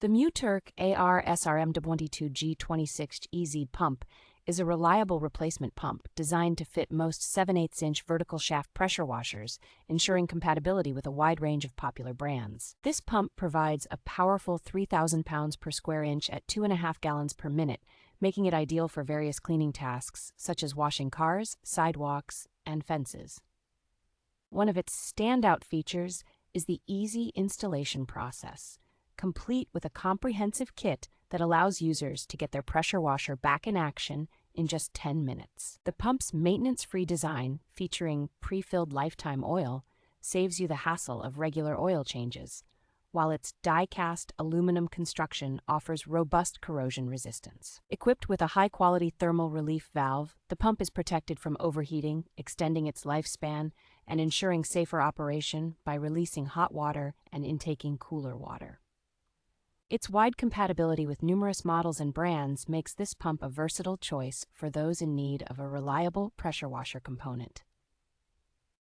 The MUTURQ AR SRMW22G26-EZ Pump is a reliable replacement pump designed to fit most 7/8-inch vertical shaft pressure washers, ensuring compatibility with a wide range of popular brands. This pump provides a powerful 3,000 pounds per square inch at 2.5 gallons per minute, making it ideal for various cleaning tasks such as washing cars, sidewalks, and fences. One of its standout features is the easy installation process, complete with a comprehensive kit that allows users to get their pressure washer back in action in just 10 minutes. The pump's maintenance-free design, featuring pre-filled lifetime oil, saves you the hassle of regular oil changes, while its die-cast aluminum construction offers robust corrosion resistance. Equipped with a high-quality thermal relief valve, the pump is protected from overheating, extending its lifespan, and ensuring safer operation by releasing hot water and intaking cooler water. Its wide compatibility with numerous models and brands makes this pump a versatile choice for those in need of a reliable pressure washer component.